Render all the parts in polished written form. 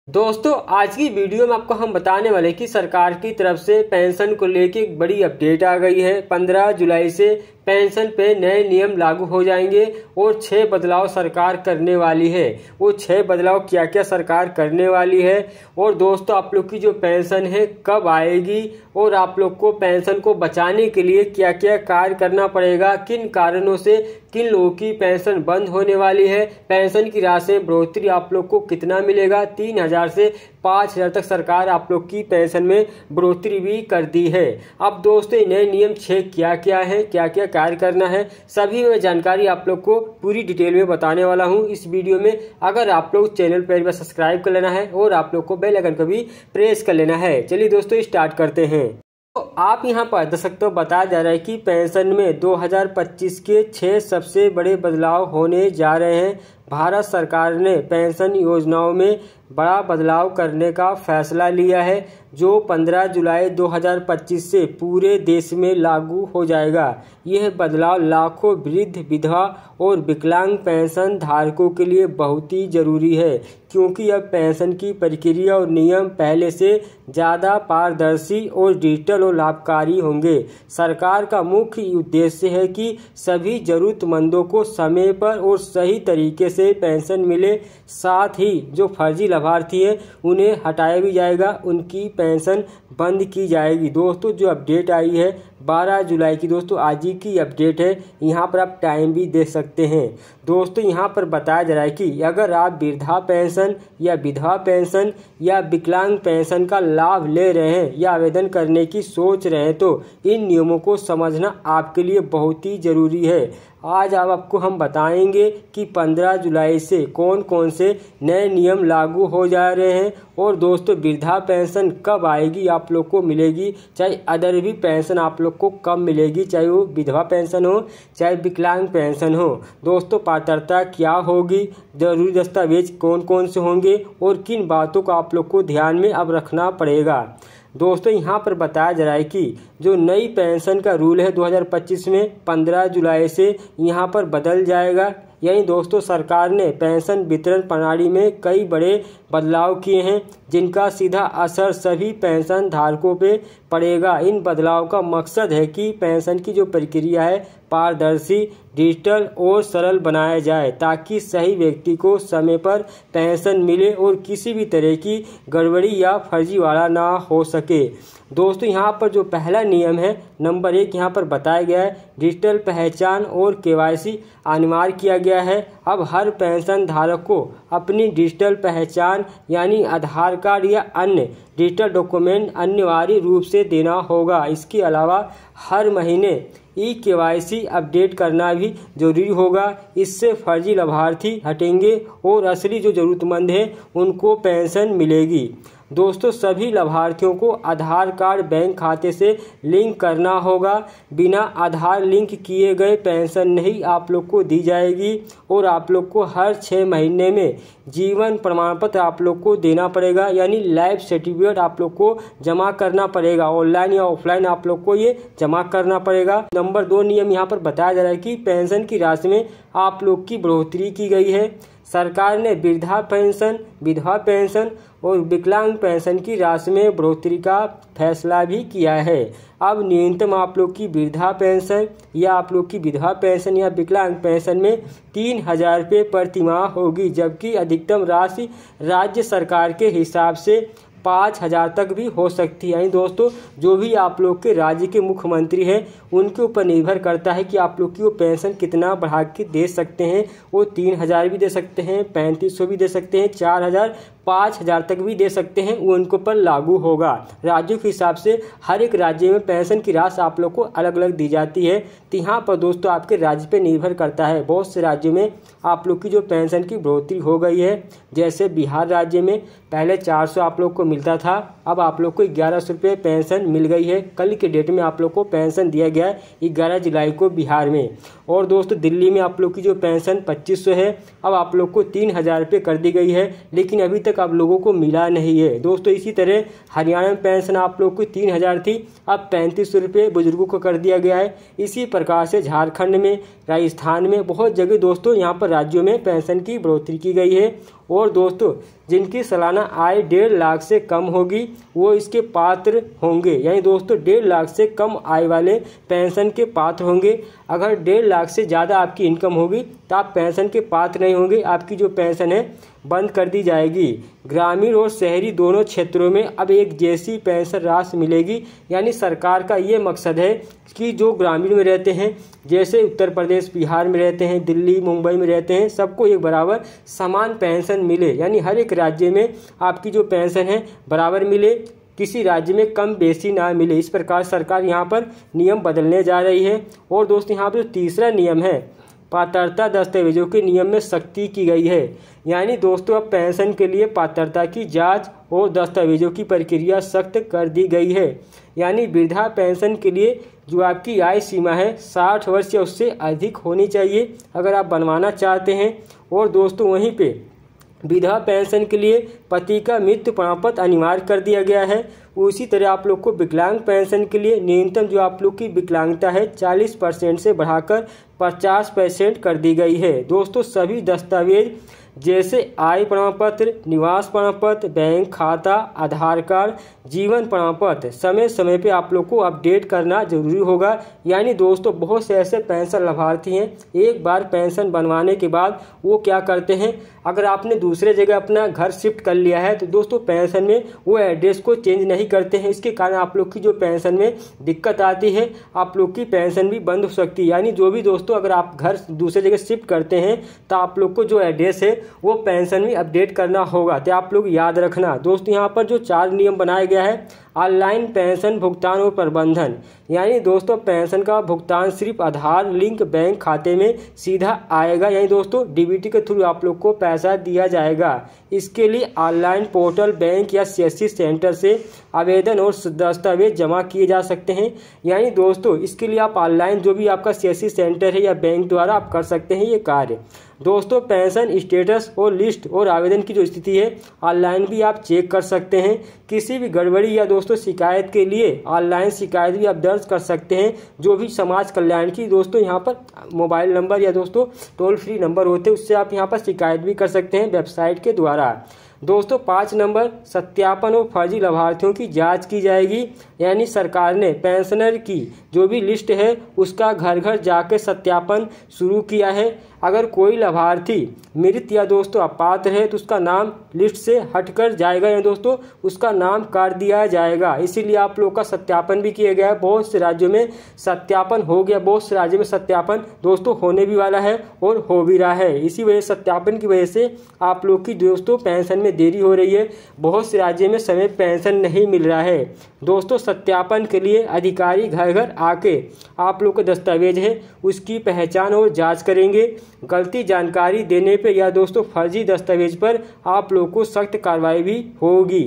दोस्तों आज की वीडियो में आपको हम बताने वाले कि सरकार की तरफ से पेंशन को लेके एक बड़ी अपडेट आ गई है। 15 जुलाई से पेंशन पे नए नियम लागू हो जाएंगे और 6 बदलाव सरकार करने वाली है। वो 6 बदलाव क्या क्या सरकार करने वाली है और दोस्तों आप लोग की जो पेंशन है कब आएगी और आप लोग को पेंशन को बचाने के लिए क्या क्या कार्य करना पड़ेगा, किन कारणों से किन लोगों की पेंशन बंद होने वाली है, पेंशन की राशि में बढ़ोतरी आप लोग को कितना मिलेगा, 3000 से 5000 तक सरकार आप लोग की पेंशन में बढ़ोतरी भी कर दी है। अब दोस्तों नए नियम 6 क्या क्या है, क्या क्या कार्य करना है, सभी में जानकारी आप लोग को पूरी डिटेल में बताने वाला हूं इस वीडियो में। अगर आप लोग चैनल पर सब्सक्राइब कर लेना है और आप लोग को बेल आइकन को भी प्रेस कर लेना है। चलिए दोस्तों स्टार्ट करते हैं। तो आप यहाँ पर देख सकते हो बताया जा रहा है कि पेंशन में 2025 के 6 सबसे बड़े बदलाव होने जा रहे हैं। भारत सरकार ने पेंशन योजनाओं में बड़ा बदलाव करने का फैसला लिया है जो 15 जुलाई 2025 से पूरे देश में लागू हो जाएगा। यह बदलाव लाखों वृद्ध, विधवा और विकलांग पेंशन धारकों के लिए बहुत ही जरूरी है क्योंकि अब पेंशन की प्रक्रिया और नियम पहले से ज़्यादा पारदर्शी और डिजिटल और लाभकारी होंगे। सरकार का मुख्य उद्देश्य है कि सभी जरूरतमंदों को समय पर और सही तरीके से पेंशन मिले, साथ ही जो फर्जी लाभार्थी है उन्हें हटाया भी जाएगा, उनकी पेंशन बंद की जाएगी। दोस्तों जो अपडेट आई है 12 जुलाई की, दोस्तों आज ही की अपडेट है, यहाँ पर आप टाइम भी दे सकते हैं। दोस्तों यहाँ पर बताया जा रहा है कि अगर आप वृद्धा पेंशन या विधवा पेंशन या विकलांग पेंशन का लाभ ले रहे हैं या आवेदन करने की सोच रहे हैं तो इन नियमों को समझना आपके लिए बहुत ही जरूरी है। आज आपको हम बताएंगे कि 15 जुलाई से कौन कौन से नए नियम लागू हो जा रहे हैं और दोस्तों वृद्धा पेंशन कब आएगी, आप लोग को मिलेगी, चाहे अदर भी पेंशन आप लोग को कब मिलेगी, चाहे वो विधवा पेंशन हो चाहे विकलांग पेंशन हो। दोस्तों पात्रता क्या होगी, जरूरी दस्तावेज कौन कौन से होंगे और किन बातों को आप लोग को ध्यान में अब रखना पड़ेगा। दोस्तों यहाँ पर बताया जा रहा है कि जो नई पेंशन का रूल है 2025 में 15 जुलाई से यहाँ पर बदल जाएगा। यानी दोस्तों सरकार ने पेंशन वितरण प्रणाली में कई बड़े बदलाव किए हैं जिनका सीधा असर सभी पेंशन धारकों पे पड़ेगा। इन बदलाव का मकसद है कि पेंशन की जो प्रक्रिया है पारदर्शी, डिजिटल और सरल बनाया जाए ताकि सही व्यक्ति को समय पर पेंशन मिले और किसी भी तरह की गड़बड़ी या फर्जीवाड़ा ना हो सके। दोस्तों यहाँ पर जो पहला नियम है नंबर 1 यहाँ पर बताया गया है, डिजिटल पहचान और केवाईसी अनिवार्य किया गया है। अब हर पेंशन धारक को अपनी डिजिटल पहचान यानी आधार कार्ड या अन्य डिजिटल डॉक्यूमेंट अनिवार्य रूप से देना होगा। इसके अलावा हर महीने केवाईसी अपडेट करना भी जरूरी होगा। इससे फर्जी लाभार्थी हटेंगे और असली जो जरूरतमंद हैं उनको पेंशन मिलेगी। दोस्तों सभी लाभार्थियों को आधार कार्ड बैंक खाते से लिंक करना होगा। बिना आधार लिंक किए गए पेंशन नहीं आप लोग को दी जाएगी और आप लोग को हर 6 महीने में जीवन प्रमाण पत्र आप लोग को देना पड़ेगा, यानी लाइफ सर्टिफिकेट आप लोग को जमा करना पड़ेगा। ऑनलाइन या ऑफलाइन आप लोग को ये जमा करना पड़ेगा। नंबर 2 नियम यहाँ पर बताया जा रहा है कि पेंशन की राशि में आप लोग की बढ़ोतरी की गई है। सरकार ने वृद्धा पेंशन, विधवा पेंशन और विकलांग पेंशन की राशि में बढ़ोतरी का फैसला भी किया है। अब न्यूनतम आप लोग की वृद्धा पेंशन या आप लोग की विधवा पेंशन या विकलांग पेंशन में 3000 रुपये प्रति माह होगी, जबकि अधिकतम राशि राज्य सरकार के हिसाब से 5000 तक भी हो सकती है। यानी दोस्तों जो भी आप लोग के राज्य के मुख्यमंत्री हैं उनके ऊपर निर्भर करता है कि आप लोग की वो पेंशन कितना बढ़ा के दे सकते हैं। वो 3000 भी दे सकते हैं, 3500 भी दे सकते हैं, 4000, 5000 तक भी दे सकते हैं, वो उनको पर लागू होगा। राज्यों के हिसाब से हर एक राज्य में पेंशन की राशि आप लोग को अलग अलग दी जाती है। तो यहाँ पर दोस्तों आपके राज्य पे निर्भर करता है। बहुत से राज्यों में आप लोग की जो पेंशन की बढ़ोतरी हो गई है, जैसे बिहार राज्य में पहले 400 आप लोग को मिलता था, अब आप लोग को 1100 रुपये पेंशन मिल गई है। कल के डेट में आप लोग को पेंशन दिया गया है 11 जुलाई को बिहार में। और दोस्तों दिल्ली में आप लोग की जो पेंशन 2500 है, अब आप लोग को 3000 रुपये कर दी गई है, लेकिन अभी तक आप लोगों को मिला नहीं है। दोस्तों इसी तरह हरियाणा में पेंशन आप लोग को 3000 थी, अब 3500 रुपये बुजुर्गों को कर दिया गया है। इसी प्रकार से झारखंड में, राजस्थान में, बहुत जगह दोस्तों यहाँ पर राज्यों में पेंशन की बढ़ोतरी की गई है। और दोस्तों जिनकी सालाना आय 1.5 लाख से कम होगी वो इसके पात्र होंगे। यानी दोस्तों 1.5 लाख से कम आय वाले पेंशन के पात्र होंगे। अगर 1.5 लाख से ज़्यादा आपकी इनकम होगी तो आप पेंशन के पात्र नहीं होंगे, आपकी जो पेंशन है बंद कर दी जाएगी। ग्रामीण और शहरी दोनों क्षेत्रों में अब एक जैसी पेंशन राशि मिलेगी। यानी सरकार का ये मकसद है कि जो ग्रामीण में रहते हैं, जैसे उत्तर प्रदेश बिहार में रहते हैं, दिल्ली मुंबई में रहते हैं, सबको एक बराबर समान पेंशन मिले। यानी हर एक राज्य में आपकी जो पेंशन है बराबर मिले, किसी राज्य में कम बेसी ना मिले। इस प्रकार सरकार यहाँ पर नियम बदलने जा रही है। और दोस्तों यहाँ पर जो तीसरा नियम है, पात्रता दस्तावेजों के नियम में सख्ती की गई है। यानी दोस्तों अब पेंशन के लिए पात्रता की जांच और दस्तावेजों की प्रक्रिया सख्त कर दी गई है। यानी वृद्धा पेंशन के लिए जो आपकी आय सीमा है 60 वर्ष या उससे अधिक होनी चाहिए अगर आप बनवाना चाहते हैं। और दोस्तों वहीं पे विधवा पेंशन के लिए पति का मृत्यु प्रमाण पत्र अनिवार्य कर दिया गया है। उसी तरह आप लोग को विकलांग पेंशन के लिए न्यूनतम जो आप लोग की विकलांगता है 40% से बढ़ाकर 50% कर दी गई है। दोस्तों सभी दस्तावेज जैसे आय प्रमाण पत्र, निवास प्रमाण पत्र, बैंक खाता, आधार कार्ड, जीवन प्रमाण पत्र समय समय पे आप लोग को अपडेट करना जरूरी होगा। यानी दोस्तों बहुत से ऐसे पेंशन लाभार्थी हैं, एक बार पेंशन बनवाने के बाद वो क्या करते हैं, अगर आपने दूसरे जगह अपना घर शिफ्ट कर लिया है तो दोस्तों पेंशन में वो एड्रेस को चेंज नहीं करते हैं। इसके कारण आप लोग की जो पेंशन में दिक्कत आती है, आप लोग की पेंशन भी बंद हो सकती है। यानी जो भी दोस्तों अगर आप घर दूसरे जगह शिफ्ट करते हैं तो आप लोग को जो एड्रेस है वो पेंशन में अपडेट करना होगा, तो आप लोग याद रखना। दोस्तों यहाँ पर जो 4 नियम बनाया गया है, ऑनलाइन पेंशन भुगतान और प्रबंधन। यानी दोस्तों पेंशन का भुगतान सिर्फ आधार लिंक बैंक खाते में सीधा आएगा। यानी दोस्तों डीबीटी के थ्रू आप लोग को पैसा दिया जाएगा। इसके लिए ऑनलाइन पोर्टल, बैंक या सीएससी सेंटर से आवेदन और दस्तावेज जमा किए जा सकते हैं। यानी दोस्तों इसके लिए आप ऑनलाइन जो भी आपका सीएससी सेंटर है या बैंक द्वारा आप कर सकते हैं ये कार्य। दोस्तों पेंशन स्टेटस और लिस्ट और आवेदन की जो स्थिति है ऑनलाइन भी आप चेक कर सकते हैं। किसी भी गड़बड़ी या दोस्तों शिकायत के लिए ऑनलाइन शिकायत भी आप दर्ज कर सकते हैं। जो भी समाज कल्याण की दोस्तों यहाँ पर मोबाइल नंबर या दोस्तों टोल फ्री नंबर होते हैं उससे आप यहाँ पर शिकायत भी कर सकते हैं वेबसाइट के द्वारा। दोस्तों 5 नंबर सत्यापन और फर्जी लाभार्थियों की जांच की जाएगी। यानी सरकार ने पेंशनर की जो भी लिस्ट है उसका घर घर जाकर सत्यापन शुरू किया है। अगर कोई लाभार्थी मृत या दोस्तों अपात्र है तो उसका नाम लिस्ट से हटकर जाएगा या दोस्तों उसका नाम काट दिया जाएगा। इसीलिए आप लोग का सत्यापन भी किया गया है। बहुत से राज्यों में सत्यापन हो गया, बहुत से राज्यों में सत्यापन दोस्तों होने भी वाला है और हो भी रहा है। इसी वजह सत्यापन की वजह से आप लोग की दोस्तों पेंशन में देरी हो रही है। बहुत से राज्यों में समय पेंशन नहीं मिल रहा है। दोस्तों सत्यापन के लिए अधिकारी घर घर आके आप लोग के दस्तावेज है उसकी पहचान और जांच करेंगे। गलती जानकारी देने पे या दोस्तों फर्जी दस्तावेज पर आप लोग को सख्त कार्रवाई भी होगी।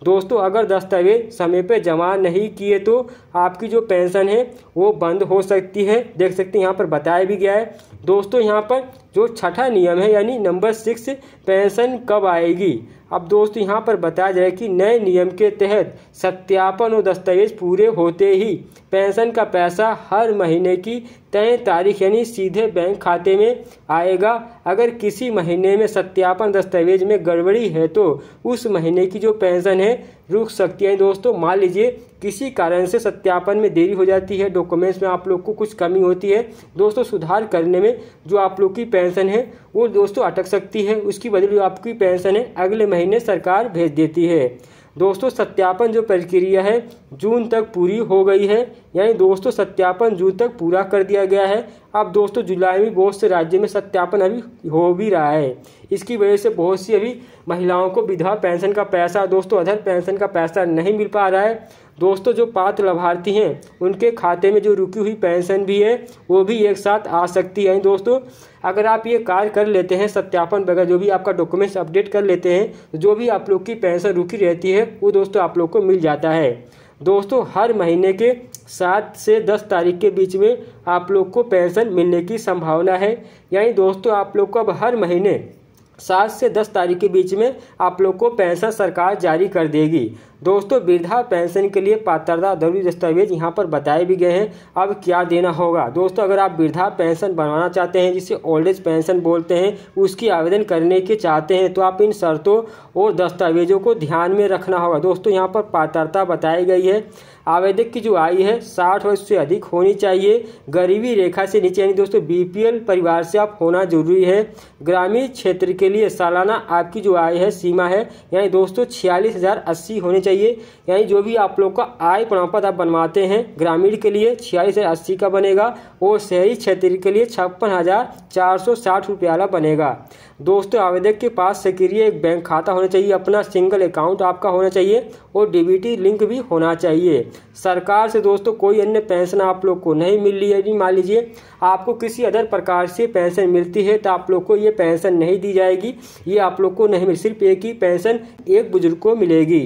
दोस्तों अगर दस्तावेज समय पे जमा नहीं किए तो आपकी जो पेंशन है वो बंद हो सकती है। देख सकते हैं यहाँ पर बताया भी गया है। दोस्तों यहाँ पर जो 6ठा नियम है यानी नंबर 6 पेंशन कब आएगी। अब दोस्तों यहाँ पर बताया जाए कि नए नियम के तहत सत्यापन और दस्तावेज पूरे होते ही पेंशन का पैसा हर महीने की तय तारीख यानी सीधे बैंक खाते में आएगा। अगर किसी महीने में सत्यापन दस्तावेज में गड़बड़ी है तो उस महीने की जो पेंशन है रुक सकती है। दोस्तों मान लीजिए किसी कारण से सत्यापन में देरी हो जाती है, डॉक्यूमेंट्स में आप लोग को कुछ कमी होती है, दोस्तों सुधार करने में जो आप लोग की पेंशन है वो दोस्तों अटक सकती है। उसकी बदले आपकी पेंशन है अगले महीने सरकार भेज देती है। दोस्तों सत्यापन जो प्रक्रिया है जून तक पूरी हो गई है। यानी दोस्तों सत्यापन जून तक पूरा कर दिया गया है। अब दोस्तों जुलाई में बहुत से राज्यों में सत्यापन अभी हो भी रहा है। इसकी वजह से बहुत सी अभी महिलाओं को विधवा पेंशन का पैसा दोस्तों अदर पेंशन का पैसा नहीं मिल पा रहा है। दोस्तों जो पात्र लाभार्थी हैं उनके खाते में जो रुकी हुई पेंशन भी है वो भी एक साथ आ सकती है। दोस्तों अगर आप ये कार्य कर लेते हैं सत्यापन वगैरह जो भी आपका डॉक्यूमेंट्स अपडेट कर लेते हैं जो भी आप लोग की पेंशन रुकी रहती है वो दोस्तों आप लोग को मिल जाता है। दोस्तों हर महीने के 7 से 10 तारीख के बीच में आप लोग को पेंशन मिलने की संभावना है। यानी दोस्तों आप लोग को अब हर महीने 7 से 10 तारीख के बीच में आप लोग को पेंशन सरकार जारी कर देगी। दोस्तों वृद्धा पेंशन के लिए पात्रता जरूरी दस्तावेज यहाँ पर बताए भी गए हैं। अब क्या देना होगा दोस्तों, अगर आप वृद्धा पेंशन बनवाना चाहते हैं जिसे ओल्ड एज पेंशन बोलते हैं, उसकी आवेदन करने के चाहते हैं तो आप इन शर्तों और दस्तावेजों को ध्यान में रखना होगा। दोस्तों यहाँ पर पात्रता बताई गई है। आवेदक की जो आयु है 60 वर्ष से अधिक होनी चाहिए, गरीबी रेखा से नीचे यानी दोस्तों बीपीएल परिवार से आप होना जरूरी है। ग्रामीण क्षेत्र के लिए सालाना आपकी जो आय है सीमा है यानी दोस्तों 46,080 होनी चाहिए। यानी जो भी आप लोग का आय प्रमाण पत्र आप बनवाते हैं ग्रामीण के लिए 46,080 का बनेगा और शहरी क्षेत्र के लिए 56,460 रुपये वाला बनेगा। दोस्तों आवेदक के पास सक्रिय एक बैंक खाता होना चाहिए, अपना सिंगल अकाउंट आपका होना चाहिए और डीबीटी लिंक भी होना चाहिए। सरकार से दोस्तों कोई अन्य पेंशन आप लोग को नहीं मिल रही है। नहीं मान लीजिए आपको किसी अदर प्रकार से पेंशन मिलती है तो आप लोग को ये पेंशन नहीं दी जाएगी, ये आप लोग को नहीं मिल, सिर्फ एक ही पेंशन एक बुजुर्ग को मिलेगी।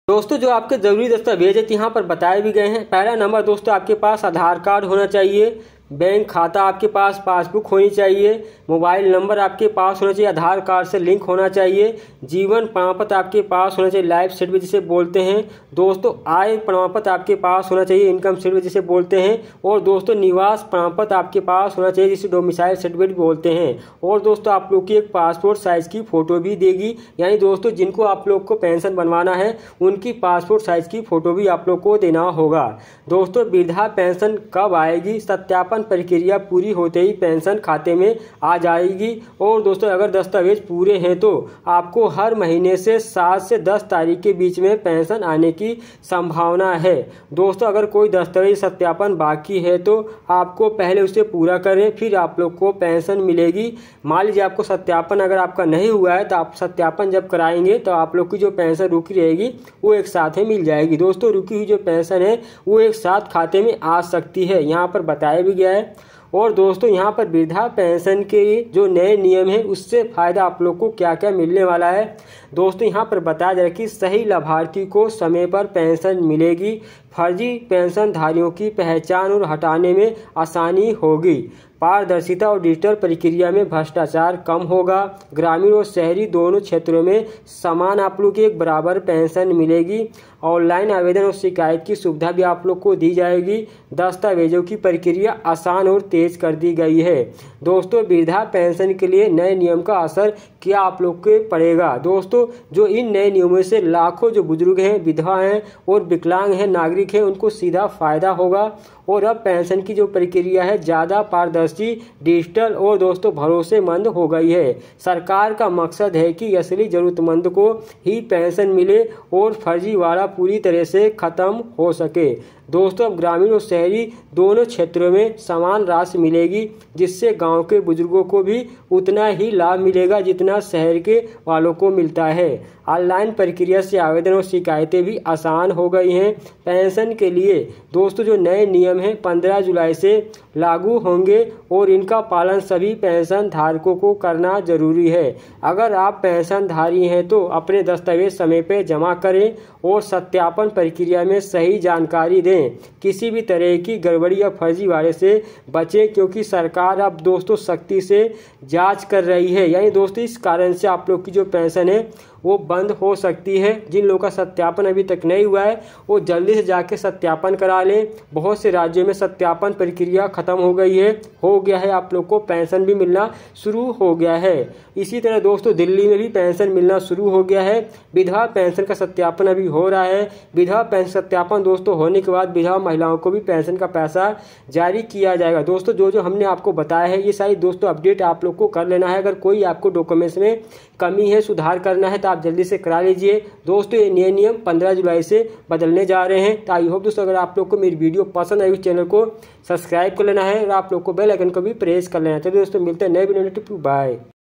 दोस्तों जो आपके जरूरी दस्तावेज है यहाँ पर बताए भी गए हैं। पहला नंबर दोस्तों आपके पास आधार कार्ड होना चाहिए, बैंक खाता आपके पास, पासबुक होनी चाहिए, मोबाइल नंबर आपके पास होना चाहिए, आधार कार्ड से लिंक होना चाहिए, जीवन प्रमाण पत्र आपके पास होना चाहिए, लाइफ सर्टिफिकेट जिसे बोलते हैं। दोस्तों आय प्रमाण पत्र आपके पास होना चाहिए, इनकम सर्टिफिकेट जिसे बोलते हैं। और दोस्तों निवास प्रमाण पत्र आपके पास होना चाहिए जिसे डोमिसाइल सर्टिफिकेट बोलते हैं। और दोस्तों आप लोग की एक पासपोर्ट साइज की फोटो भी देगी, यानी दोस्तों जिनको आप लोग को पेंशन बनवाना है उनकी पासपोर्ट साइज की फोटो भी आप लोग को देना होगा। दोस्तों वृद्धा पेंशन कब आएगी, सत्यापन प्रक्रिया पूरी होते ही पेंशन खाते में आ जाएगी। और दोस्तों अगर दस्तावेज पूरे हैं तो आपको हर महीने से 7 से 10 तारीख के बीच में पेंशन आने की संभावना है। दोस्तों अगर कोई दस्तावेज सत्यापन बाकी है तो आपको पहले उसे पूरा करें, फिर आप लोग को पेंशन मिलेगी। मान लीजिए आपको सत्यापन अगर आपका नहीं हुआ है तो आप सत्यापन जब कराएंगे तो आप लोग की जो पेंशन रुकी रहेगी वो एक साथ ही मिल जाएगी। दोस्तों रुकी हुई जो पेंशन है वो एक साथ खाते में आ सकती है, यहाँ पर बताया भी गया है। और दोस्तों यहाँ पर वृद्धा पेंशन के जो नए नियम है उससे फायदा आप लोग को क्या क्या मिलने वाला है। दोस्तों यहाँ पर बताया जा रहा है कि सही लाभार्थी को समय पर पेंशन मिलेगी, फर्जी पेंशनधारियों की पहचान और हटाने में आसानी होगी, पारदर्शिता और डिजिटल प्रक्रिया में भ्रष्टाचार कम होगा, ग्रामीण और शहरी दोनों क्षेत्रों में समान आप लोग की एक बराबर पेंशन मिलेगी, ऑनलाइन आवेदन और शिकायत की सुविधा भी आप लोग को दी जाएगी, दस्तावेजों की प्रक्रिया आसान और तेज कर दी गई है। दोस्तों वृद्धा पेंशन के लिए नए नियम का असर क्या आप लोग के पड़ेगा। दोस्तों जो इन नए नियमों से लाखों जो बुजुर्ग हैं, विधवा हैं और विकलांग हैं, नागरिक हैं, उनको सीधा फायदा होगा। और अब पेंशन की जो प्रक्रिया है ज़्यादा पारदर्शी, डिजिटल और दोस्तों भरोसेमंद हो गई है। सरकार का मकसद है कि असली जरूरतमंद को ही पेंशन मिले और फर्जीवाड़ा पूरी तरह से खत्म हो सके। दोस्तों अब ग्रामीण और शहरी दोनों क्षेत्रों में समान राशि मिलेगी, जिससे गांव के बुजुर्गों को भी उतना ही लाभ मिलेगा जितना शहर के वालों को मिलता है। ऑनलाइन प्रक्रिया से आवेदन और शिकायतें भी आसान हो गई हैं। पेंशन के लिए दोस्तों जो नए नियम हैं 15 जुलाई से लागू होंगे और इनका पालन सभी पेंशन धारकों को करना जरूरी है। अगर आप पेंशनधारी हैं तो अपने दस्तावेज समय पर जमा करें और सत्यापन प्रक्रिया में सही जानकारी दें। किसी भी तरह की गड़बड़ी या फर्जीवाड़े से बचें, क्योंकि सरकार अब दोस्तों सख्ती से जांच कर रही है। यानी दोस्तों इस कारण से आप लोग की जो पेंशन है वो बंद हो सकती है। जिन लोगों का सत्यापन अभी तक नहीं हुआ है वो जल्दी से जाके सत्यापन करा लें। बहुत से राज्यों में सत्यापन प्रक्रिया खत्म हो गई है, हो गया है, आप लोग को पेंशन भी मिलना शुरू हो गया है। इसी तरह दोस्तों दिल्ली में भी पेंशन मिलना शुरू हो गया है। विधवा पेंशन का सत्यापन अभी हो रहा है। विधवा पेंशन सत्यापन दोस्तों होने के बाद विधवा महिलाओं को भी पेंशन का पैसा जारी किया जाएगा। दोस्तों जो हमने आपको बताया है ये सारी दोस्तों अपडेट आप लोग को कर लेना है। अगर कोई आपको डॉक्यूमेंट्स में कमी है, सुधार करना है तो आप जल्दी से करा लीजिए। दोस्तों ये नए नियम 15 जुलाई से बदलने जा रहे हैं। तो आई होप दोस्तों अगर आप लोग को मेरी वीडियो पसंद आई, चैनल को सब्सक्राइब कर लेना है और आप लोग को बेल आइकन को भी प्रेस कर लेना है। तो दोस्तों मिलते हैं नए वीडियो में। बाय।